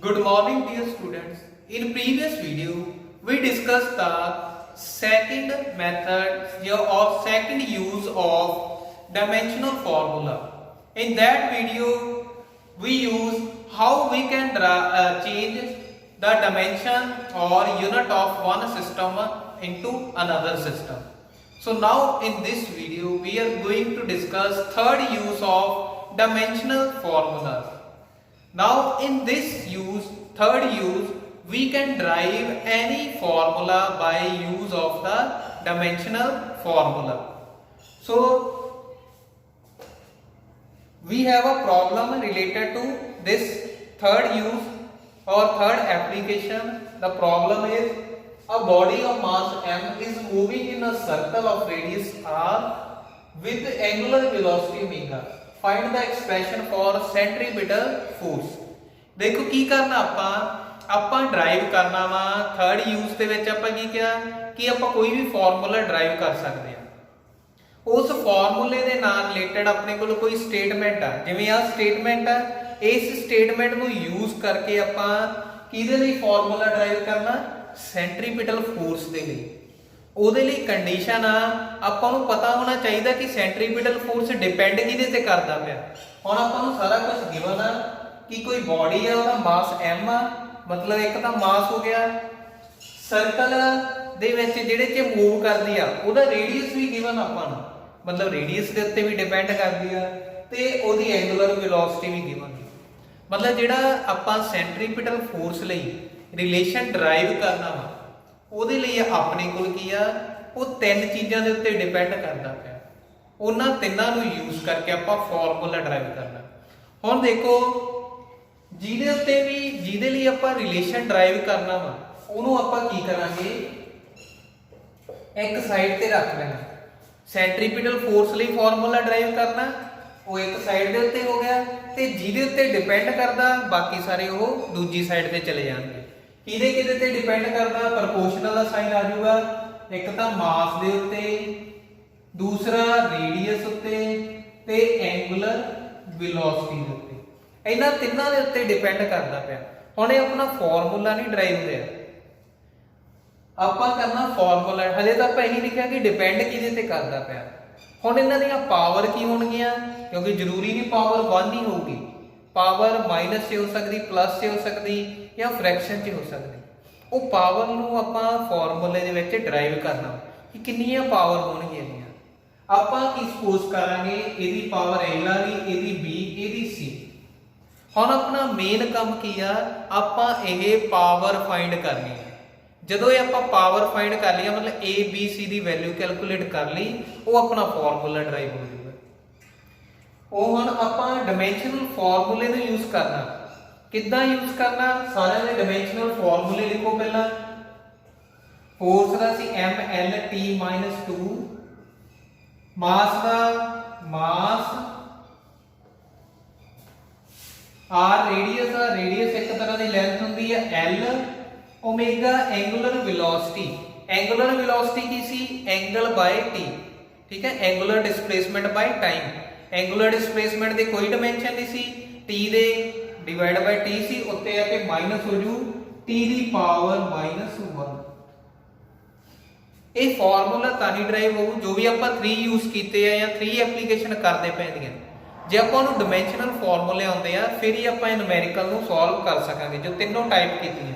Good morning dear students. In previous video we discussed the second method or second use of dimensional formula. In that video we use how we can change the dimension or unit of one system into another system. So now in this video we are going to discuss third use of dimensional formulas. Now in this third use, we can derive any formula by use of the dimensional formula. So we have a problem related to this third use or third application. The problem is a body of mass m is moving in a circle of radius r with angular velocity omega. Find the expression for centripetal force. देखो की करना ਆਪਾਂ drive ਕਰਨਾ ਵਾ third use ਦੇ ਵਿੱਚ ਆਪਾਂ ਕੀ ਕਿਹਾ ਕਿ ਆਪਾਂ ਕੋਈ ਵੀ ਫਾਰਮੂਲਾ ਡਰਾਈਵ ਕਰ ਸਕਦੇ ਆ ਉਸ ਫਾਰਮੂਲੇ ਦੇ ਨਾਲ ਰਿਲੇਟਡ ਆਪਣੇ ਕੋਲ ਕੋਈ ਸਟੇਟਮੈਂਟ ਆ ਜਿਵੇਂ ਆ ਸਟੇਟਮੈਂਟ ਆ ਇਸ ਸਟੇਟਮੈਂਟ ਨੂੰ ਯੂਜ਼ ਕਰਕੇ ਆਪਾਂ ਕਿਹਦੇ ਲਈ ਫਾਰਮੂਲਾ ਡਰਾਈਵ ਕਰਨਾ ਸੈਂਟਰੀਪੀਟਲ ਫੋਰਸ ਦੇ ਲਈ ਉਹਦੇ ਲਈ ਕੰਡੀਸ਼ਨ ਆ ਆਪਾਂ ਨੂੰ ਪਤਾ ਹੋਣਾ ਚਾਹੀਦਾ ਕਿ ਸੈਂਟਰੀਪੀਟਲ ਫੋਰਸ ਡਿਪੈਂਡ ਕਿਹਦੇ ਤੇ ਕਰਦਾ ਪਿਆ ਹੁਣ ਆਪਾਂ ਨੂੰ ਸਾਰਾ ਕੁਝ ਗਿਵਨ ਆ कि कोई बॉडी है ਉਹਦਾ ਮਾਸ m ਆ ਮਤਲਬ ਇੱਕ ਤਾਂ ਮਾਸ ਹੋ ਗਿਆ ਸਰਕਲ ਦੇ ਵਿੱਚ ਜਿਹੜੇ ਚ ਮੂਵ ਕਰਦੀ ਆ ਉਹਦਾ ਰੇਡੀਅਸ ਵੀ ਗਿਵਨ ਆਪਾਂ ਨੂੰ ਮਤਲਬ ਰੇਡੀਅਸ ਦੇ ਉੱਤੇ ਵੀ ਡਿਪੈਂਡ ਕਰਦੀ ਆ ਤੇ ਉਹਦੀ ਐਂਗੂਲਰ ਵੈਲੋਸਿਟੀ ਵੀ ਗਿਵਨ ਮਤਲਬ ਜਿਹੜਾ ਆਪਾਂ ਸੈਂਟਰੀਪੀਟਲ ਫੋਰਸ ਲਈ ਰਿਲੇਸ਼ਨ ਡਰਾਈਵ ਕਰਨਾ ਵਾ ਉਹਦੇ ਲਈ ਆਪਣੇ ਕੋਲ ਕੀ ਆ ਉਹ ਤਿੰਨ ਚੀਜ਼ਾਂ ਦੇ ਉੱਤੇ ਡਿਪੈਂਡ ਕਰਦਾ ਪਿਆ ਉਹਨਾਂ ਤਿੰਨਾਂ ਨੂੰ ਯੂਜ਼ ਕਰਕੇ ਆਪਾਂ ਫਾਰਮੂਲਾ ਡਰਾਈਵ ਕਰਨਾ ਹੁਣ ਦੇਖੋ ਜਿਹਦੇ ਲਈ ਆਪਾਂ ਰਿਲੇਸ਼ਨ ਡਰਾਈਵ ਕਰਨਾ ਵਾ ਉਹਨੂੰ ਆਪਾਂ ਕੀ ਕਰਾਂਗੇ ਇੱਕ ਸਾਈਡ ਤੇ ਰੱਖ ਲੈਣਾ ਸੈਂਟਰੀਪੀਟਲ ਫੋਰਸ ਲਈ ਫਾਰਮੂਲਾ ਡਰਾਈਵ ਕਰਨਾ ਉਹ ਇੱਕ ਸਾਈਡ ਦੇ ਉੱਤੇ ਹੋ ਗਿਆ ਤੇ ਜਿਹਦੇ ਉੱਤੇ ਡਿਪੈਂਡ ਕਰਦਾ ਬਾਕੀ ਸਾਰੇ ਉਹ ਦੂਜੀ ਸਾਈਡ ਤੇ ਚਲੇ ਜਾਣਗੇ ਕਿਹਦੇ ਤੇ ਡਿਪੈਂਡ ਕਰਦਾ ਪ੍ਰਪੋਰਸ਼ਨਲ ਦਾ ਸਾਈਨ ਆ ਜਾਊਗਾ ਇੱਕ ਤਾਂ ਮਾਸ ਦੇ ਉੱਤੇ ਦੂਸਰਾ ਰੇਡੀਅਸ ਉੱਤੇ ਤੇ ਐਂਗੂਲਰ ਵੈਲੋਸਿਟੀ ਦੇ ਉੱਤੇ ਇਹਨਾਂ ਤਿੰਨਾਂ ਦੇ ਉੱਤੇ ਡਿਪੈਂਡ ਕਰਦਾ ਪਿਆ ਹੁਣ ਇਹ ਆਪਣਾ ਫਾਰਮੂਲਾ ਨਹੀਂ ਡਰਾਈਵ ਹੋਇਆ ਆਪਾਂ ਕਰਨਾ ਫਾਰਮੂਲਾ ਹਲੇ ਤਾਂ ਆਪਾਂ ਇਹੀ ਲਿਖਿਆ ਕਿ ਡਿਪੈਂਡ ਕਿਹਦੇ ਤੇ ਕਰਦਾ ਪਿਆ ਹੁਣ ਇਹਨਾਂ ਦੀਆਂ ਪਾਵਰ ਕੀ ਹੋਣਗੀਆਂ ਕਿਉਂਕਿ ਜ਼ਰੂਰੀ ਨਹੀਂ ਪਾਵਰ 1 ਹੀ ਹੋਊਗੀ ਪਾਵਰ ਮਾਈਨਸ 'ਚ ਹੋ ਸਕਦੀ ਪਲੱਸ 'ਚ ਹੋ ਸਕਦੀ ਜਾਂ ਫ੍ਰੈਕਸ਼ਨ 'ਚ ਹੋ ਸਕਦੀ ਉਹ ਪਾਵਰ ਨੂੰ ਆਪਾਂ ਫਾਰਮੂਲੇ ਦੇ ਵਿੱਚ ਡਰਾਈਵ ਕਰਨਾ ਕਿ ਕਿੰਨੀਆਂ ਪਾਵਰ ਹੋਣਗੀਆਂ ਆਪਾਂ ਕੀ ਸਪੋਜ਼ ਕਰਾਂਗੇ ਇਹਦੀ ਪਾਵਰ l ਆ ਗਈ ਇਹਦੀ b ਇਹਦੀ c ਹੁਣ ਆਪਣਾ ਮੇਨ ਕੰਮ ਕੀ ਆ ਆਪਾਂ ਇਹ ਪਾਵਰ ਫਾਈਂਡ ਕਰਨੀ ਹੈ ਜਦੋਂ ਇਹ ਆਪਾਂ ਪਾਵਰ ਫਾਈਂਡ ਕਰ ਲਈ ਮਤਲਬ a b c the value calculate ਕਰ ਲਈ ਉਹ ਆਪਣਾ ਫਾਰਮੂਲਾ ਡਰਾਈਵ ਹੋ ਜਾਊਗਾ ਉਹ ਹੁਣ ਆਪਾਂ ਡਾਈਮੈਂਸ਼ਨਲ ਫਾਰਮੂਲੇ ਨੂੰ ਯੂਜ਼ ਕਰਨਾ ਕਿੱਦਾਂ ਯੂਜ਼ ਕਰਨਾ ਸਾਰਿਆਂ ਦੇ ਡਾਈਮੈਂਸ਼ਨਲ ਫਾਰਮੂਲੇ ਲਿਖੋ ਪਹਿਲਾਂ ਫੋਰਸ ਦਾ ਸੀ mlt-2 ਮਾਸ ਦਾ ਮਾਸ r ਰੇਡੀਅਸ ਇੱਕ ਤਰ੍ਹਾਂ ਦੀ ਲੈਂਥ ਹੁੰਦੀ ਹੈ l ओमेगा एंगुलर वेलोसिटी की सी एंगल बाय t ठीक है angular displacement by time angular displacement दे कोई डायमेंशन नहीं सी t दे डिवाइड बाय t सी उत्ते आके माइनस हो जू t दी पावर -1 ਇਹ ਫਾਰਮੂਲਾ ਤਾਂ ਹੀ ਡਰਾਈਵ ਹੋਊ ਜੋ ਵੀ ਆਪਾਂ 3 ਯੂਜ਼ ਕੀਤੇ ਆ ਜਾਂ 3 ਐਪਲੀਕੇਸ਼ਨ ਕਰਦੇ ਪੈਂਦੀਆਂ ਜੇ ਆਪਾਂ ਨੂੰ ਡਾਈਮੈਂਸ਼ਨਲ ਫਾਰਮੂਲੇ ਆਉਂਦੇ ਆ ਫਿਰ ਹੀ ਆਪਾਂ ਨਿਊਮੈਰੀਕਲ ਨੂੰ ਸੋਲਵ ਕਰ ਸਕਾਂਗੇ ਜੋ ਤਿੰਨੋਂ ਟਾਈਪ ਕੀਤੀਆਂ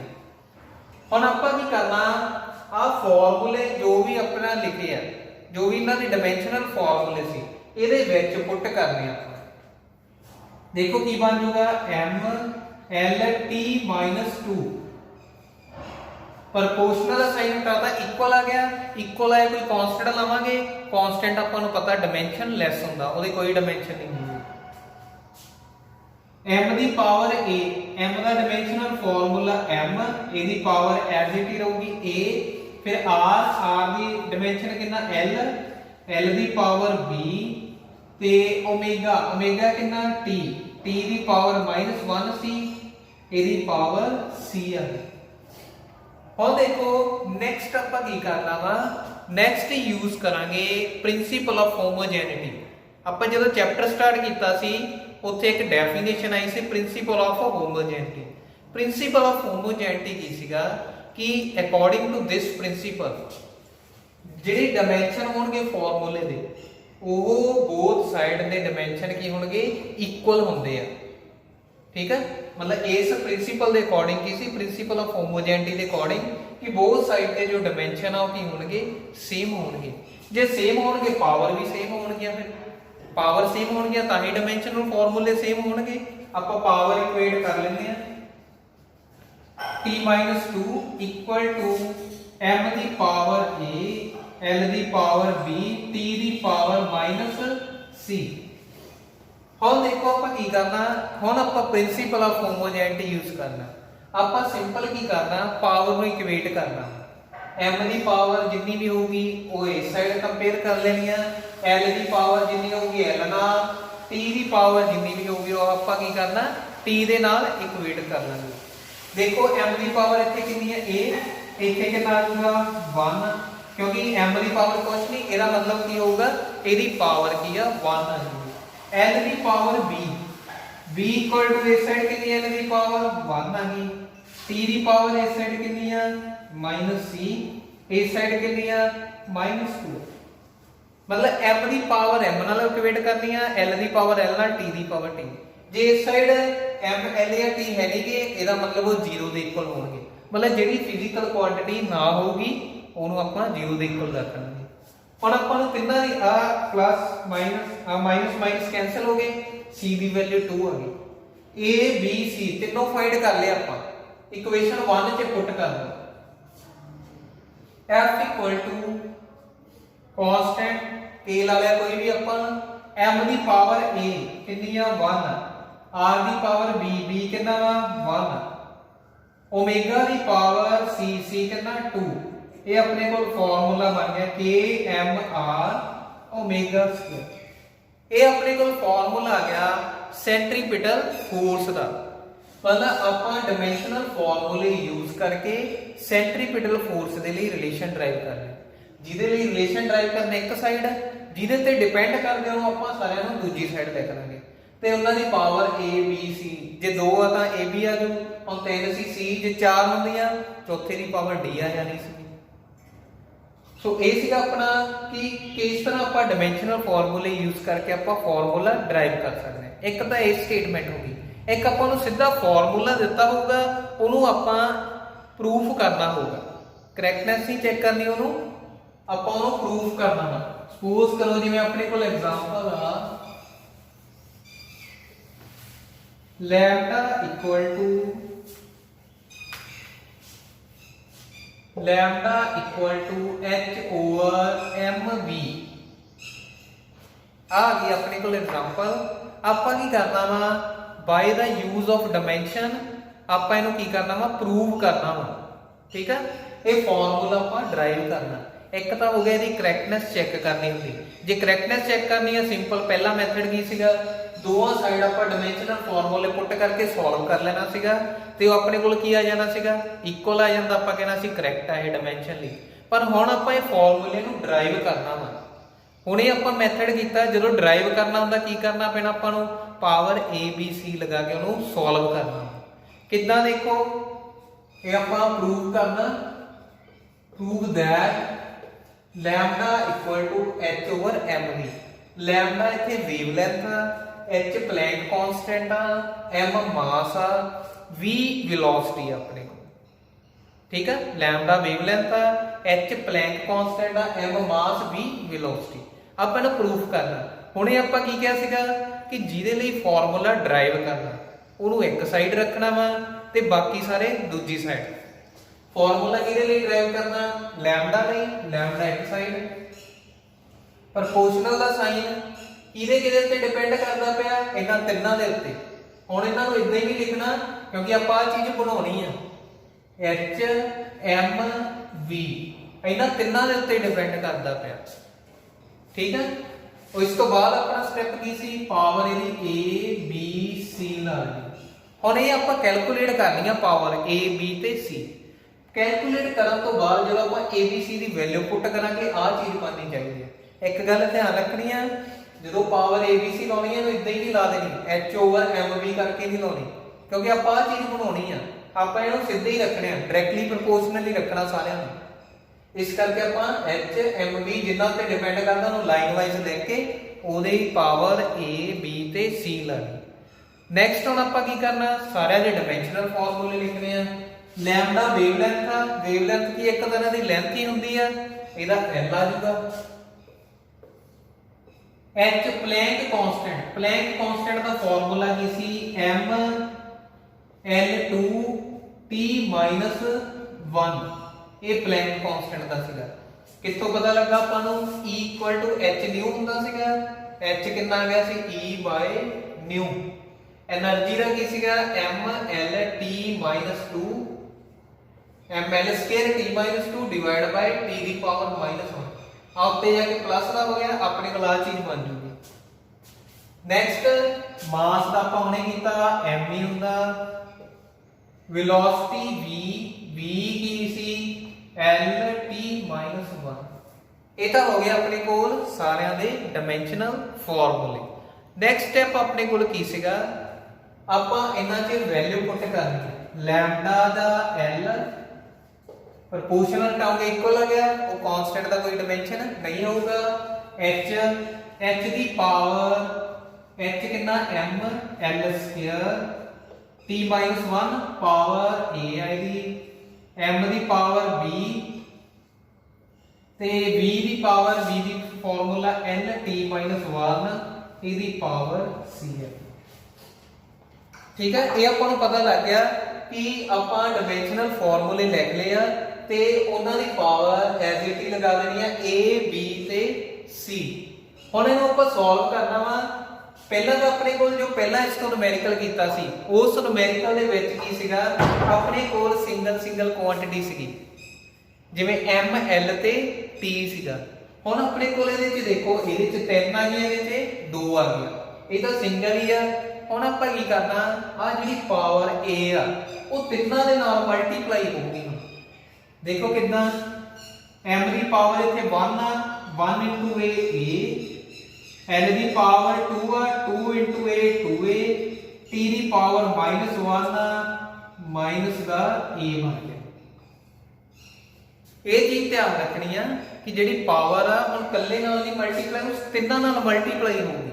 ਹੁਣ ਆਪਾਂ ਕੀ ਕਰਨਾ ਆ ਫਾਰਮੂਲੇ ਜੋ ਵੀ ਆਪਣਾ ਲਿਖੇ ਆ ਜੋ ਵੀ ਇਹਨਾਂ ਦੇ ਡਾਈਮੈਂਸ਼ਨਲ ਫਾਰਮੂਲੇ ਸੀ ਇਹਦੇ ਵਿੱਚ ਪੁੱਟ ਕਰਨੇ ਆਪਾਂ ਦੇਖੋ ਕੀ ਬਣ ਜਾਊਗਾ mlt-2 ਪ੍ਰਪੋਰਸ਼ਨਲ ਦਾ ਸਾਈਨ ਹਟਾਤਾ ਇਕੁਅਲ ਆ ਗਿਆ ਇਕੁਅਲ ਆਇਆ ਕੋਈ ਕਾਂਸਟੈਂਟ ਲਵਾਂਗੇ ਕਾਂਸਟੈਂਟ ਆਪਾਂ ਨੂੰ ਪਤਾ ਡਾਈਮੈਂਸ਼ਨ ਲੈਸ ਹੁੰਦਾ ਉਹਦੀ ਕੋਈ ਡਾਈਮੈਂਸ਼ਨ ਨਹੀਂ ਹੁੰਦੀ m ਦੀ power a m the dimensional formula m ਇਹਦੀ ਪਾਵਰ ਐਜ਼ ਇਟ ਹੀ ਰਹੂਗੀ a ਫਿਰ r ਦੀ ਡਾਈਮੈਂਸ਼ਨ ਕਿੰਨਾ l ਦੀ ਪਾਵਰ b ਤੇ ਓਮੇਗਾ ਕਿੰਨਾ t ਦੀ ਪਾਵਰ -1 ਸੀ ਇਹਦੀ ਪਾਵਰ c ਆ ਹੁਣ ਦੇਖੋ ਨੈਕਸਟ ਆਪਾਂ ਕੀ ਕਰਨਾ ਵਾ ਨੈਕਸਟ ਯੂਜ਼ ਕਰਾਂਗੇ ਪ੍ਰਿੰਸੀਪਲ ਆਫ ਹੋਮੋਜੈਨਿਟੀ ਆਪਾਂ ਜਦੋਂ ਚੈਪਟਰ ਸਟਾਰਟ ਕੀਤਾ ਸੀ ਉੱਥੇ ਇੱਕ ਡੈਫੀਨੇਸ਼ਨ ਆਈ ਸੀ principle of homogeneity principle of homogeneity ਕੀ ਸੀਗਾ ਕਿ ਅਕੋਰਡਿੰਗ ਟੂ ਦਿਸ ਪ੍ਰਿੰਸੀਪਲ ਜਿਹੜੇ ਡਾਈਮੈਂਸ਼ਨ ਹੋਣਗੇ ਫਾਰਮੂਲੇ ਦੇ ਉਹ ਬੋਥ ਸਾਈਡ ਦੇ ਡਾਈਮੈਂਸ਼ਨ ਕੀ ਹੋਣਗੇ ਇਕੁਅਲ ਹੁੰਦੇ ਆ। ਠੀਕ ਹੈ, मतलब इस प्रिंसीपल के अकॉर्डिंग की सी प्रिंसीपल ऑफ होमोजेनिटी के अकॉर्डिंग कि बोथ साइड के जो डायमेंशन आ की होंगे सेम होंगे। जे सेम होंगे पावर भी सेम होंगे, फिर पावर सेम होंगे तो ही डायमेंशनल फॉर्मूले सेम होंगे। आप पावर इक्वेट कर लेंगे हैं t-2 इक्वल टू m की पावर a l की पावर b t की पावर -c। ਹੁਣ ਦੇਖੋ ਆਪਾਂ ਕੀ ਕਰਨਾ, ਹੁਣ ਆਪਾਂ ਪ੍ਰਿੰਸੀਪਲ ਆਫ ਹੋਮੋਜੈਨਿਟੀ ਯੂਜ਼ ਕਰਨਾ। ਆਪਾਂ ਸਿੰਪਲ ਕੀ ਕਰਨਾ, ਪਾਵਰ ਨੂੰ ਇਕੁਏਟ ਕਰਨਾ। m ਦੀ ਪਾਵਰ ਜਿੰਨੀ ਵੀ ਹੋਊਗੀ ਉਹ ਇਸ ਸਾਈਡ ਕੰਪੇਅਰ ਕਰ ਲੈਣੀ ਆ, l ਦੀ ਪਾਵਰ ਜਿੰਨੀ ਹੋਊਗੀ l ਨਾਲ, t ਦੀ ਪਾਵਰ ਜਿੰਨੀ ਵੀ ਹੋਊਗੀ ਉਹ ਆਪਾਂ ਕੀ ਕਰਨਾ t ਦੇ ਨਾਲ ਇਕੁਏਟ ਕਰ ਲਾਂਗੇ। ਦੇਖੋ m ਦੀ ਪਾਵਰ ਇੱਥੇ ਕਿੰਨੀ ਹੈ a, ਇੱਥੇ ਕਿੰਨਾ ਆ ਜਾਊਗਾ 1, ਕਿਉਂਕਿ m ਦੀ ਪਾਵਰ ਕੁਛ ਨਹੀਂ, ਇਹਦਾ ਮਤਲਬ ਕੀ ਹੋਊਗਾ ਇਹਦੀ ਪਾਵਰ ਕੀ ਆ 1 ਆ ਜਾਊਗੀ। l ਦੀ power b, b equal to ਇਸ ਸਾਈਡ ਕਿੰਨੀ l ਦੀ ਪਾਵਰ 1 ਆ ਗਈ, t ਦੀ ਪਾਵਰ ਇਸ ਸਾਈਡ ਕਿੰਨੀ ਆ -c, ਇਸ ਸਾਈਡ ਕਿੰਨੀ ਆ -2। मतलब m ਦੀ ਪਾਵਰ m ਨਾਲ ਇਕੁਏਟ ਕਰਨੀ ਆ, l ਦੀ ਪਾਵਰ l ਨਾਲ, t ਦੀ ਪਾਵਰ t। ਜੇ ਇਸ ਸਾਈਡ m l ਜਾਂ t ਹੈ ਨਹੀਂ ਕਿ ਇਹਦਾ ਮਤਲਬ ਉਹ 0 ਦੇ ਇਕੁਅਲ ਹੋਣਗੇ। मतलब ਜਿਹੜੀ ਫਿਜ਼ੀਕਲ ਕੁਆਂਟੀਟੀ ਨਾ ਹੋਊਗੀ ਉਹਨੂੰ ਆਪਾਂ 0 ਦੇ ਇਕੁਅਲ ਰੱਖਾਂਗੇ। ਹੁਣ ਆਪਾਂ ਨੂੰ ਤਿੰਨਾਂ ਦੀ ਆ ਪਲੱਸ ਮਾਈਨਸ ਕੈਨਸਲ ਹੋ ਗਏ, c ਦੀ ਵੈਲਿਊ 2 ਆ ਗਈ। a b c ਤਿੰਨੋਂ ਫਾਈਂਡ ਕਰ ਲਿਆ ਆਪਾਂ, ਇਕੁਏਸ਼ਨ 1 ਚ ਪੁੱਟ ਕਰ ਲਓ। f equal to constant k ਲਾ ਲਿਆ ਕੋਈ ਵੀ ਆਪਾਂ, m ਦੀ ਪਾਵਰ a ਕਿੰਨੀ ਆ 1, r ਦੀ ਪਾਵਰ b, b ਕਿੰਨਾ ਵਾ 1, ओमेगा ਦੀ ਪਾਵਰ c, c ਕਿੰਨਾ 2। ਇਹ ਆਪਣੇ ਕੋਲ ਫਾਰਮੂਲਾ ਬਣ ਗਿਆ kmr ओमेगा स्क्वायर। ਇਹ ਆਪਣੇ ਕੋਲ ਫਾਰਮੂਲਾ ਆ ਗਿਆ ਸੈਂਟਰੀਪੀਟਲ ਫੋਰਸ ਦਾ। मतलब ਆਪਾਂ ਡਾਈਮੈਂਸ਼ਨਲ ਫਾਰਮੂਲੇ ਯੂਜ਼ ਕਰਕੇ ਸੈਂਟਰੀਪੀਟਲ ਫੋਰਸ ਦੇ ਲਈ ਰਿਲੇਸ਼ਨ ਡਰਾਈਵ ਕਰ ਰਹੇ, ਜਿਹਦੇ ਲਈ ਰਿਲੇਸ਼ਨ ਡਰਾਈਵ ਕਰਨਾ ਇੱਕ ਸਾਈਡ ਹੈ, ਜਿਹਦੇ ਤੇ ਡਿਪੈਂਡ ਕਰਦੇ ਉਹਨੂੰ ਆਪਾਂ ਸਾਰਿਆਂ ਨੂੰ ਦੂਜੀ ਸਾਈਡ ਲਿਖ ਲਾਂਗੇ। ਤੇ ਉਹਨਾਂ ਦੀ ਪਾਵਰ a b c, ਜੇ 2 ਆ ਤਾਂ a b ਆ ਜਾਊ, ਹੁਣ 3 ਸੀ c, ਜੇ 4 ਹੁੰਦੀਆਂ ਚੌਥੇ ਦੀ ਪਾਵਰ d ਆ ਜਾਣੀ ਸੀ। ਸੋ ਇਹ ਸੀਗਾ ਆਪਣਾ ਕਿ ਕਿਸ ਤਰ੍ਹਾਂ ਆਪਾਂ ਡਾਈਮੈਂਸ਼ਨਲ ਫਾਰਮੂਲੇ ਯੂਜ਼ ਕਰਕੇ ਆਪਾਂ ਫਾਰਮੂਲਾ ਡਰਾਈਵ ਕਰ ਸਕਦੇ ਹਾਂ। ਇੱਕ ਤਾਂ ਇਹ ਸਟੇਟਮੈਂਟ ਹੋ ਗਈ, ਇੱਕ ਆਪਾਂ ਨੂੰ ਸਿੱਧਾ ਫਾਰਮੂਲਾ ਦਿੱਤਾ ਹੋਊਗਾ ਉਹਨੂੰ ਆਪਾਂ ਪ੍ਰੂਫ ਕਰਨਾ ਹੋਊਗਾ, ਕਰੈਕਟਨੈਸ ਨਹੀਂ ਚੈੱਕ ਕਰਨੀ, ਉਹਨੂੰ ਆਪਾਂ ਉਹਨੂੰ ਪ੍ਰੂਫ ਕਰਨਾ ਵਾ। ਸਪੋਜ਼ ਕਰੋ ਜਿਵੇਂ ਆਪਣੇ ਕੋਲ ਐਗਜ਼ਾਮਪਲ ਆ lambda equal to h over mv आ गई अपने को एग्जांपल। आपां की करना वा by the use of dimension आपां इहनूं की करना वा प्रूव करना वा। ठीक है, ये फॉर्मूला आपां ड्राइव करना। एक तो हो गया इसकी करैक्टनेस चेक करनी होगी। जे करैक्टनेस चेक करनी है सिंपल पहला मैथड की सीगा, दोवां साइड आपां डायमेंशनल फॉर्मूले पुट करके सॉल्व कर लेना सीगा ते ओह अपने कोल की आ जाना सीगा इक्वल आ जांदा, आपां कहना सी करैक्ट आ ये डायमेंशनली। पर हुण आपां इह फॉर्मूले नूं ड्राइव करना वा। हुण इह आपां मैथड कीता, जदों ड्राइव करना हुंदा की करना पैना आपां नूं पावर a b c लगा के उहनूं सॉल्व करना। किदां देखो इह आपां प्रूव करना, prove that lambda equal to h over mv। Lambda इत्थे वेवलेंथ आ, h प्लैंक कांस्टेंट आ, m मास आ, v वेलोसिटी अपने को। ठीक है, लैम्डा वेवलेंथ आ, h प्लैंक कांस्टेंट आ, m मास, v वेलोसिटी। आप इहनूं प्रूफ करना। हुणे आपां की किहा सीगा कि जिहदे लई फार्मूला ड्राइव करना ਉਹਨੂੰ ਇੱਕ ਸਾਈਡ ਰੱਖਣਾ ਵਾ ਤੇ ਬਾਕੀ ਸਾਰੇ ਦੂਜੀ ਸਾਈਡ। ਫਾਰਮੂਲਾ ਕਿਹਦੇ ਲਈ ਡਰਾਈਵ ਕਰਨਾ? ਲੈਮਡਾ ਲਈ। ਲੈਮਡਾ ਇੱਕ ਸਾਈਡ, ਪ੍ਰਪੋਰਸ਼ਨਲ ਦਾ ਸਾਈਨ ਕਿਹਦੇ ਉੱਤੇ ਡਿਪੈਂਡ ਕਰਦਾ ਪਿਆ? ਇਹਨਾਂ ਤਿੰਨਾਂ ਦੇ ਉੱਤੇ। ਹੁਣ ਇਹਨਾਂ ਨੂੰ ਇਦਾਂ ਹੀ ਵੀ ਲਿਖਣਾ ਕਿਉਂਕਿ ਆਪਾਂ ਆ ਚੀਜ਼ ਬਣਾਉਣੀ ਆ, h m v ਇਹਨਾਂ ਤਿੰਨਾਂ ਦੇ ਉੱਤੇ ਡਿਪੈਂਡ ਕਰਦਾ ਪਿਆ। ਠੀਕ ਹੈ, ਉਸ ਤੋਂ ਬਾਅਦ ਆਪਣਾ ਸਟੈਪ ਕੀ ਸੀ? ਪਾਵਰ ਇਹਦੀ a b c ਨਾਲ ਦੀ। ਹੁਣ ਇਹ ਆਪਾਂ ਕੈਲਕੂਲੇਟ ਕਰਨੀ ਆ ਪਾਵਰ a b ਤੇ c। ਕੈਲਕੂਲੇਟ ਕਰਨ ਤੋਂ ਬਾਅਦ ਜਦੋਂ ਆਪਾਂ a b c the value ਪੁੱਟ ਕਰਾਂਗੇ ਆ ਚੀਜ਼ ਬਣਨੀ ਚਾਹੀਦੀ ਹੈ। ਇੱਕ ਗੱਲ ਧਿਆਨ ਰੱਖਣੀ ਆ, ਜਦੋਂ ਪਾਵਰ a b c ਲਾਉਣੀ ਹੈ ਇਹਨੂੰ ਇਦਾਂ ਹੀ ਨਹੀਂ ਲਾ ਦੇਣੀ, h ਓਵਰ m v ਕਰਕੇ ਨਹੀਂ ਲਾਉਣੀ, ਕਿਉਂਕਿ ਆਪਾਂ ਆ ਚੀਜ਼ ਬਣਾਉਣੀ ਆ। ਆਪਾਂ ਇਹਨੂੰ ਸਿੱਧੇ ਹੀ ਰੱਖਣੇ ਆ, ਡਾਇਰੈਕਟਲੀ ਪ੍ਰੋਪੋਰਸ਼ਨਲ ਹੀ ਰੱਖਣਾ ਸਾਰਿਆਂ ਨੂੰ। ਇਸ ਕਰਕੇ ਆਪਾਂ h m v ਜਿੰਨਾ ਤੇ ਡਿਪੈਂਡ ਕਰਦਾ ਉਹਨੂੰ ਲਾਈਨ ਵਾਈਜ਼ ਲਿਖ ਕੇ ਉਹਦੇ ਪਾਵਰ a b ਤੇ c ਲਾਣੀ। ਨੈਕਸਟ ਹੁਣ ਆਪਾਂ ਕੀ ਕਰਨਾ, ਸਾਰਿਆਂ ਦੇ ਡਾਈਮੈਂਸ਼ਨਲ ਫਾਰਮੂਲੇ ਲਿਖਣੇ ਆ। ਲੈਮਡਾ ਵੇਵਲੈਂਥ ਆ, ਵੇਵਲੈਂਥ ਕੀ ਇੱਕ ਤਰ੍ਹਾਂ ਦੀ ਲੈਂਥ ਹੀ ਹੁੰਦੀ ਆ, ਇਹਦਾ l ਆ ਜੂਗਾ। h Planck constant, Planck constant ਦਾ ਫਾਰਮੂਲਾ ਕੀ ਸੀ, m l2 t - 1, ਇਹ ਪਲੈਂਕ ਕਾਂਸਟੈਂਟ ਦਾ ਸੀਗਾ। ਕਿੱਥੋਂ ਪਤਾ ਲੱਗਾ ਆਪਾਂ ਨੂੰ, E = h ਨਿਊ ਹੁੰਦਾ ਸੀਗਾ, h ਕਿੰਨਾ ਆ ਗਿਆ ਸੀ E/ਨਿਊ। એનર્ਜੀ ਦਾ ਕੀ ਸੀਗਾ m l t - 2 ml² t - 2 divide by t ਦੀ ਪਾਵਰ -1। ਆ ਉੱਤੇ ਜਾ ਕੇ ਪਲੱਸ ਦਾ ਹੋ ਗਿਆ, ਆਪਣੇ ਕੋਲ ਆ ਚੀਜ਼ ਬਣ ਜੂਗੀ। ਨੈਕਸਟ ਮਾਸ ਦਾ ਆਪਾਂ ਹੁਣੇ ਕੀਤਾ m ਹੀ ਹੁੰਦਾ, ਵੈਲੋਸਿਟੀ v ਕੀ ਸੀ l t - 1। ਇਹ ਤਾਂ ਹੋ ਗਿਆ ਆਪਣੇ ਕੋਲ ਸਾਰਿਆਂ ਦੇ ਡਾਈਮੈਂਸ਼ਨਲ ਫਾਰਮੂਲੇ। ਨੈਕਸਟ ਸਟੈਪ ਆਪਣੇ ਕੋਲ ਕੀ ਸੀਗਾ, ਆਪਾਂ ਇਹਨਾਂ 'ਚ ਵੈਲਿਊ ਪੁੱਟ ਕਰਨੀ ਹੈ। ਲੈਮਡਾ ਦਾ l ਪ੍ਰੋਪੋਰਸ਼ਨਲ ਟਰਮ ਇਕੁਅਲ ਆ ਗਿਆ, ਉਹ ਕਾਂਸਟੈਂਟ ਦਾ ਕੋਈ ਡਾਈਮੈਂਸ਼ਨ ਨਹੀਂ ਹੋਊਗਾ। h ਦੀ ਪਾਵਰ h ਕਿੰਨਾ m l² t - 1 power a ਆਏਗੀ, m ਦੀ ਪਾਵਰ b ਤੇ v ਦੀ ਪਾਵਰ v ਦੀ ਫਾਰਮੂਲਾ n t - 1 ਇਹਦੀ ਪਾਵਰ c ਹੈ। ਠੀਕ ਹੈ, ਇਹ ਆਪਾਂ ਨੂੰ ਪਤਾ ਲੱਗ ਗਿਆ ਕਿ ਆਪਾਂ ਡਾਈਮੈਂਸ਼ਨਲ ਫਾਰਮੂਲੇ ਲਿਖ ਲਏ ਆ ਤੇ ਉਹਨਾਂ ਦੀ ਪਾਵਰ ਐਜ਼ ਇਟ ਹੀ ਲਗਾ ਦੇਣੀ ਆ a b ਤੇ c। ਹੁਣ ਇਹਨੂੰ ਆਪਾਂ ਸੋਲਵ ਕਰਨਾ ਵਾ। ਪਹਿਲਾਂ ਤਾਂ ਆਪਣੇ ਕੋਲ ਜੋ ਪਹਿਲਾਂ ਇਸ ਤੋਂ ਨੂਮੈਰੀਕਲ ਕੀਤਾ ਸੀ, ਉਸ ਨੂਮੈਰੀਕਲ ਦੇ ਵਿੱਚ ਕੀ ਸੀਗਾ, ਆਪਣੇ ਕੋਲ ਸਿੰਗਲ ਕੁਆਂਟੀਟੀ ਸੀਗੀ, ਜਿਵੇਂ m l ਤੇ t ਸੀਗਾ। ਹੁਣ ਆਪਣੇ ਕੋਲ ਇਹਦੇ ਵਿੱਚ ਦੇਖੋ, ਇਹਦੇ ਵਿੱਚ 3 ਆ ਗਈਆਂ, ਇਹਦੇ ਵਿੱਚ 2 ਆ ਗਈਆਂ, ਇਹ ਤਾਂ ਸਿੰਗਲ ਹੀ ਆ। ਹੁਣ ਆਪਾਂ ਕੀ ਕਰਨਾ, ਆ ਜਿਹੜੀ ਪਾਵਰ a ਆ ਉਹ ਤਿੰਨਾਂ ਦੇ ਨਾਲ ਮਲਟੀਪਲਾਈ ਹੋਊਗੀ। ਦੇਖੋ ਕਿਦਾਂ, m ਦੀ ਪਾਵਰ ਇੱਥੇ 1 ਆ, 1 * a, l ਦੀ ਪਾਵਰ 2 ਆ, 2 * a 2a, t ਦੀ ਪਾਵਰ -1 ਆ, ਮਾਈਨਸ ਦਾ a ਬਣ ਗਿਆ। ਇਹ ਚੀਜ਼ ਧਿਆਨ ਰੱਖਣੀ ਆ ਕਿ ਜਿਹੜੀ ਪਾਵਰ ਆ ਹੁਣ ਇਕੱਲੇ ਨਾਲ ਨਹੀਂ ਮਲਟੀਪਲਾਈ, ਉਸ ਤਿੰਨਾਂ ਨਾਲ ਮਲਟੀਪਲਾਈ ਹੋਊਗੀ।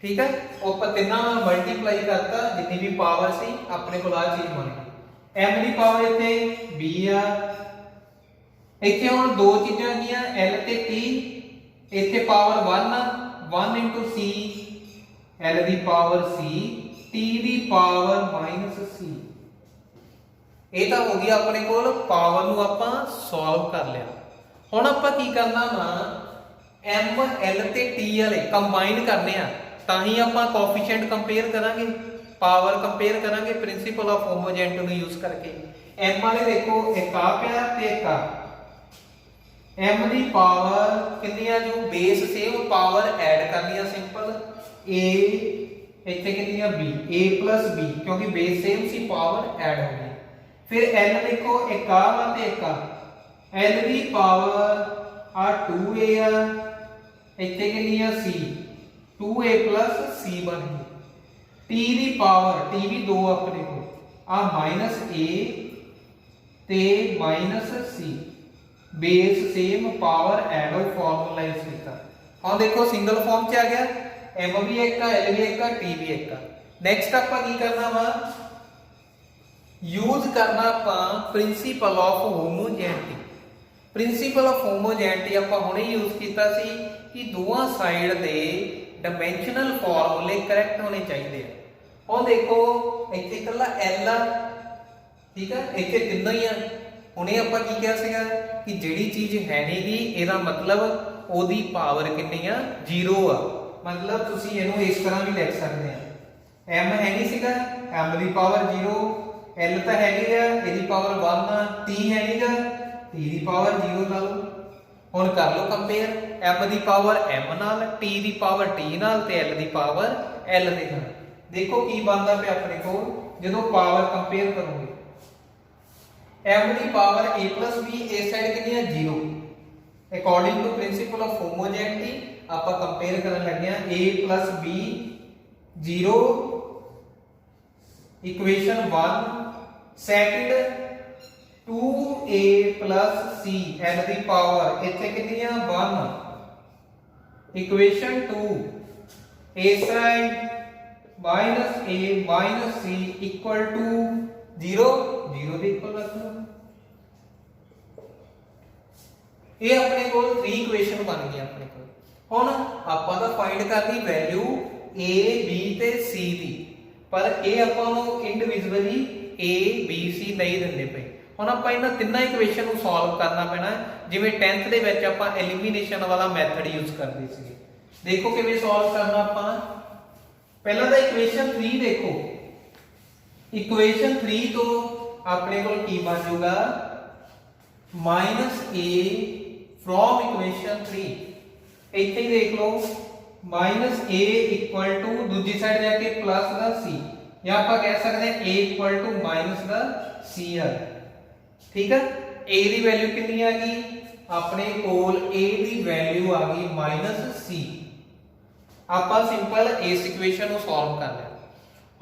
ਠੀਕ ਹੈ, ਉਹ ਆਪਾਂ ਤਿੰਨਾਂ ਨਾਲ ਮਲਟੀਪਲਾਈ ਕਰਤਾ, ਜਿੰਨੀ ਵੀ ਪਾਵਰ ਸੀ ਆਪਣੇ ਕੋਲ ਆ ਚੀਜ਼ ਬਣ ਗਈ। m ਦੀ ਪਾਵਰ ਇੱਥੇ b ਆ, ਇੱਥੇ ਹੁਣ ਦੋ ਚੀਜ਼ਾਂ ਗਈਆਂ l ਤੇ t, ਇੱਥੇ ਪਾਵਰ 1 ਆ, 1 * c, l ਦੀ ਪਾਵਰ c, t ਦੀ ਪਾਵਰ -c। ਇਹ ਤਾਂ ਹੋ ਗਿਆ ਆਪਣੇ ਕੋਲ, ਪਾਵਰ ਨੂੰ ਆਪਾਂ ਸੋਲਵ ਕਰ ਲਿਆ। ਹੁਣ ਆਪਾਂ ਕੀ ਕਰਨਾ ਵਾ, m l ਤੇ t ਵਾਲੇ ਕੰਬਾਈਨ ਕਰਨੇ ਆ, ਤਾਂ ਹੀ ਆਪਾਂ ਕੋਐਫੀਸ਼ੀਐਂਟ ਕੰਪੇਅਰ ਕਰਾਂਗੇ, ਪਾਵਰ ਕੰਪੇਅਰ ਕਰਾਂਗੇ ਪ੍ਰਿੰਸੀਪਲ ਆਫ ਹੋਮੋਜੈਨਿਟੀ ਨੂੰ ਯੂਜ਼ ਕਰਕੇ। m ਵਾਲੇ ਦੇਖੋ, ਇੱਕ ਆ ਪਿਆ ਤੇ ਇੱਕ ਆ, m ਦੀ ਪਾਵਰ ਕਿੰਨੀ ਆ, ਜੋ ਬੇਸ ਸੇਮ ਪਾਵਰ ਐਡ ਕਰਨੀ ਆ ਸਿੰਪਲ, a ਇੱਥੇ ਕਿੰਨੀ ਆ b, a + b, ਕਿਉਂਕਿ ਬੇਸ ਸੇਮ ਸੀ ਪਾਵਰ ਐਡ ਹੋ ਗਈ। ਫਿਰ l ਦੇਖੋ, ਇੱਕ ਆ ਵਾ ਤੇ ਇੱਕ ਆ, l ਦੀ ਪਾਵਰ ਆ 2a ਆ, ਇੱਥੇ ਕਿੰਨੀ ਆ c, 2a + c ਬਣ ਗਈ। t ਦੀ ਪਾਵਰ, t ਵੀ 2 ਆਪਣੇ ਕੋਲ ਆ, -a ਤੇ -c, base same power add ਹੋ, ਫਾਰਮੂਲਾ ਯੂਜ਼ ਕੀਤਾ। ਹੁਣ ਦੇਖੋ ਸਿੰਗਲ ਫਾਰਮ ਚ ਆ ਗਿਆ, m ਵੀ ਇੱਕ ਆ, l ਵੀ ਇੱਕ ਆ, t ਵੀ ਇੱਕ ਆ। ਨੈਕਸਟ ਆਪਾਂ ਕੀ ਕਰਨਾ ਵਾ, ਯੂਜ਼ ਕਰਨਾ ਆਪਾਂ principal of homogeneity. Principle of homogeneity ਆਪਾਂ ਹੁਣੇ ਯੂਜ਼ ਕੀਤਾ ਸੀ ਕਿ ਦੋਵਾਂ ਸਾਈਡ ਦੇ ਡਾਈਮੈਂਸ਼ਨਲ ਫਾਰਮੂਲੇ ਕਰੈਕਟ ਹੋਣੇ ਚਾਹੀਦੇ ਆ। ਹੁਣ ਦੇਖੋ ਇੱਥੇ ਇਕੱਲਾ l ਆ, ਠੀਕ ਆ, ਇੱਥੇ ਤਿੰਨੋਂ ਹੀ ਆ। ਹੁਣੇ ਆਪਾਂ ਕੀ ਕਿਹਾ ਸੀਗਾ ਕਿ ਜਿਹੜੀ ਚੀਜ਼ ਹੈ ਨਹੀਂ ਗੀ, ਇਹਦਾ ਮਤਲਬ ਉਹਦੀ ਪਾਵਰ ਕਿੰਨੀ ਆ, 0 ਆ। ਮਤਲਬ ਤੁਸੀਂ ਇਹਨੂੰ ਇਸ ਤਰ੍ਹਾਂ ਵੀ ਲਿਖ ਸਕਦੇ ਆ, m ਹੈ ਨਹੀਂ ਸੀਗਾ, m ਦੀ ਪਾਵਰ 0, l ਤਾਂ ਹੈਗੀ ਆ, ਇਹਦੀ ਪਾਵਰ 1 ਆ, t ਹੈ ਨਹੀਂਗਾ, t ਦੀ ਪਾਵਰ 0 ਲਾ ਲਓ। ਹੁਣ ਕਰ ਲਓ ਕੰਪੇਅਰ, m ਦੀ ਪਾਵਰ m ਨਾਲ, t ਦੀ ਪਾਵਰ t ਨਾਲ ਤੇ l ਦੀ ਪਾਵਰ l ਦੇ ਨਾਲ। ਦੇਖੋ ਕੀ ਬਣਦਾ ਪਿਆ ਆਪਣੇ ਕੋਲ ਜਦੋਂ ਪਾਵਰ ਕੰਪੇਅਰ ਕਰੋਗੇ। m ਦੀ ਪਾਵਰ a + b, ਇਸ ਸਾਈਡ ਕਿੰਨੀ ਆ 0। According to principle of homogeneity ਆਪਾਂ ਕੰਪੇਅਰ ਕਰਨ ਲੱਗੇ ਆ, a + b 0, equation 1 second 2a plus c n दी पावर इत्थे कितनी है 1 equation 2 a side minus a minus c equal to 0 0 ਦੇ ਇਕੁਅਲ ਰੱਖ ਲਓ। ਇਹ ਆਪਣੇ ਕੋਲ 3 ਇਕੁਏਸ਼ਨ ਬਣ ਗਈ ਆਪਣੇ ਕੋਲ। ਹੁਣ ਆਪਾਂ ਦਾ ਫਾਈਂਡ ਕਰਨੀ ਵੈਲਿਊ a b ਤੇ c ਦੀ, ਪਰ ਇਹ ਆਪਾਂ ਨੂੰ ਇੰਡੀਵਿਜੂਅਲੀ a b c ਨਹੀਂ ਦਿੰਦੇ ਪਏ। ਹੁਣ ਆਪਾਂ ਇਹਨਾਂ ਤਿੰਨਾਂ ਇਕੁਏਸ਼ਨ ਨੂੰ ਸੋਲਵ ਕਰਨਾ ਪੈਣਾ ਜਿਵੇਂ 10th ਦੇ ਵਿੱਚ ਆਪਾਂ ਐਲੀਮੀਨੇਸ਼ਨ ਵਾਲਾ ਮੈਥਡ ਯੂਜ਼ ਕਰਦੇ ਸੀਗੇ। ਦੇਖੋ ਕਿਵੇਂ ਸੋਲਵ ਕਰਨਾ ਆਪਾਂ। ਪਹਿਲਾਂ ਤਾਂ ਇਕੁਏਸ਼ਨ 3 ਦੇਖੋ, ਇਕੁਏਸ਼ਨ 3 ਤੋਂ ਆਪਣੇ ਕੋਲ ਕੀ ਬਣ ਜਾਊਗਾ -a from ਇਕੁਏਸ਼ਨ 3। ਇੱਥੇ ਹੀ ਦੇਖ ਲਓ -a ਇਕੁਅਲ ਟੂ ਦੂਜੀ ਸਾਈਡ ਜਾ ਕੇ ਪਲੱਸ ਦਾ c, ਜਾਂ ਆਪਾਂ ਕਹਿ ਸਕਦੇ ਹਾਂ a ਇਕੁਅਲ ਟੂ ਮਾਈਨਸ ਦਾ c ਆ। ठीक है, a ਦੀ ਵੈਲਿਊ ਕਿੰਨੀ ਆ ਗਈ ਆਪਣੇ ਕੋਲ a ਦੀ ਵੈਲਿਊ ਆ ਗਈ -c। ਆਪਾਂ ਸਿੰਪਲ ਇਸ ਇਕੁਏਸ਼ਨ ਨੂੰ ਸੋਲਵ ਕਰ ਲਿਆ।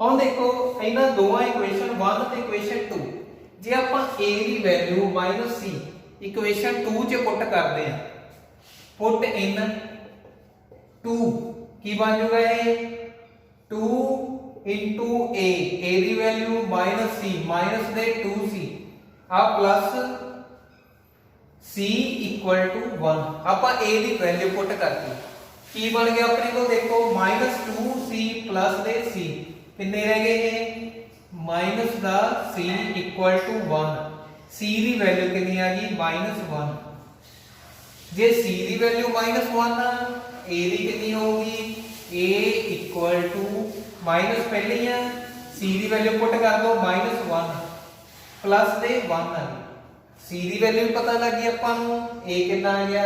ਹੁਣ ਦੇਖੋ ਇਹਨਾਂ ਦੋਵਾਂ ਇਕੁਏਸ਼ਨ 1 ਤੇ ਇਕੁਏਸ਼ਨ 2, ਜੇ ਆਪਾਂ a ਦੀ ਵੈਲਿਊ -c ਇਕੁਏਸ਼ਨ 2 ਚ ਪੁੱਟ ਕਰਦੇ ਆ, ਪੁੱਟ ਇਨ 2 ਕੀ ਬਣ ਜਾਊਗਾ ਇਹ 2 a ਦੀ ਵੈਲਿਊ -c ਮਾਈਨਸ ਦੇ 2c आ प्लस c इक्वल टू 1। आप a की वैल्यू पुट करती की बन गया अपने को देखो -2c प्लस दे c कितने रह गए माइनस का c इक्वल टू 1। c की वैल्यू कितनी आ गई -1। जे c की वैल्यू -1 आ a की कितनी होगी a इक्वल टू माइनस पहले ही है c की वैल्यू पुट कर दो -1 प्लस दे 1 आ गई। c की वैल्यू पता लग गई अपन a कितना आ गया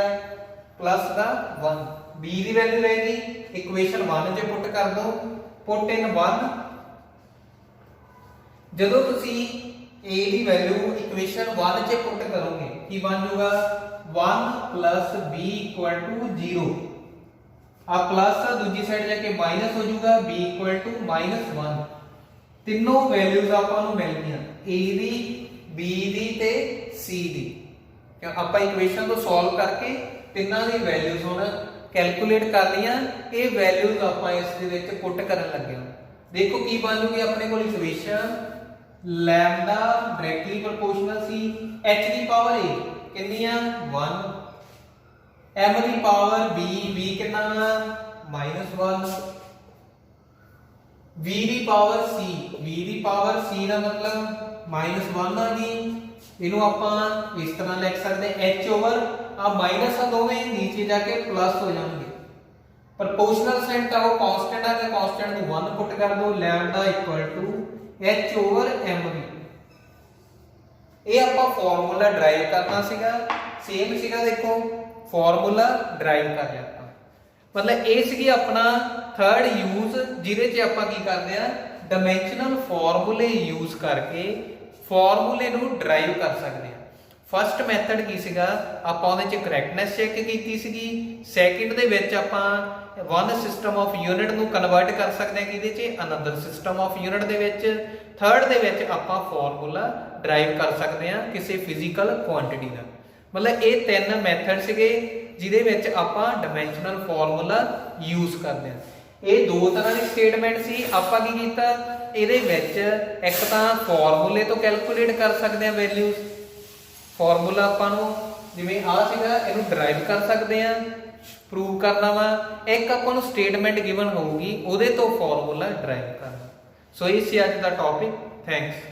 प्लस का 1। b की वैल्यू रहेगी इक्वेशन 1 च पुट कर दो, पुट इन 1। जदों तुसी a की वैल्यू इक्वेशन 1 च पुट करोगे की बन जाऊगा 1 प्लस b इक्वल टू 0। आ प्लस का दूजी साइड जाके माइनस हो जाऊगा b इक्वल टू -1। तीनों वैल्यूज ਆਪਾਂ ਨੂੰ ਮਿਲ ਗਈਆਂ a ਦੀ b ਦੀ ਤੇ c ਦੀ। ਕਿ ਆਪਾਂ ਇਕੁਏਸ਼ਨ ਤੋਂ ਸੋਲਵ ਕਰਕੇ ਤਿੰਨਾਂ ਦੀ ਵੈਲਿਊਜ਼ ਹੁਣ ਕੈਲਕੂਲੇਟ ਕਰ ਲਈਆਂ। ਇਹ ਵੈਲਿਊਜ਼ ਆਪਾਂ ਇਸ ਦੇ ਵਿੱਚ ਪੁੱਟ ਕਰਨ ਲੱਗੇ ਹਾਂ। ਦੇਖੋ ਕੀ ਬਣ ਜੂਗੀ ਆਪਣੇ ਕੋਲ equation lambda directly proportional C h the power a ਕਿੰਨੀ ਆ 1, m ਦੀ ਪਾਵਰ b ਕਿੰਨਾ ਆ -1, v ਦੀ ਪਾਵਰ c ਦਾ ਮਤਲਬ -1 ਆ ਗਈ। ਇਹਨੂੰ ਆਪਾਂ ਇਸ ਤਰ੍ਹਾਂ ਲਿਖ ਸਕਦੇ h ਓਵਰ ਆ ਮਾਈਨਸ ਆ ਦੋਵੇਂ ਨੀਚੇ ਜਾ ਕੇ ਪਲੱਸ ਹੋ ਜਾਣਗੇ। ਪ੍ਰੋਪੋਰਸ਼ਨਲ ਸਾਈਨ ਤਾਂ ਉਹ ਕਾਂਸਟੈਂਟ ਆ, ਤੇ ਕਾਂਸਟੈਂਟ ਨੂੰ 1 ਪੁੱਟ ਕਰ ਦੋ lambda equal to h over m v। ਇਹ ਆਪਾਂ ਫਾਰਮੂਲਾ ਡਰਾਈਵ ਕਰਨਾ ਸੀਗਾ, ਸੇਮ ਸੀਗਾ। ਦੇਖੋ ਫਾਰਮੂਲਾ ਡਰਾਈਵ ਕਰ ਲਿਆ ਆਪਾਂ, मतलब ये सी अपना थर्ड यूज जिहदे च आपां की करते हैं डायमेंशनल फॉर्मूले यूज करके फॉर्मूले नूं ड्राइव कर सकते हैं। फस्ट मैथड की सीगा आपां उहदे च करैक्टनेस चेक कीती सीगी। सैकेंड दे विच आपां वन सिस्टम ऑफ यूनिट नूं कन्वर्ट कर सकते हैं किहदे च अनदर सिस्टम ऑफ यूनिट दे विच। थर्ड दे विच आपां फॉर्मूला ड्राइव कर सकते हैं किसी फिजिकल क्वांटिटी का। मतलब ये तीन मैथड सीगे जिहदे विच आपां डायमेंशनल फॉर्मूला यूज करते हैं। ये दो तरह की स्टेटमेंट सी। आपां की कीता इहदे विच एक तां फॉर्मूले तो कैलकुलेट कर सकते हैं वैल्यूज, फॉर्मूला आपां नूं जिवें आ सीगा इहनूं ड्राइव कर सकते हैं, प्रूव करना वा। एक आपां नूं स्टेटमेंट गिवन होगी उहदे तो फॉर्मूला ड्राइव करना। सो ये सी अज दा टॉपिक। थैंक्स।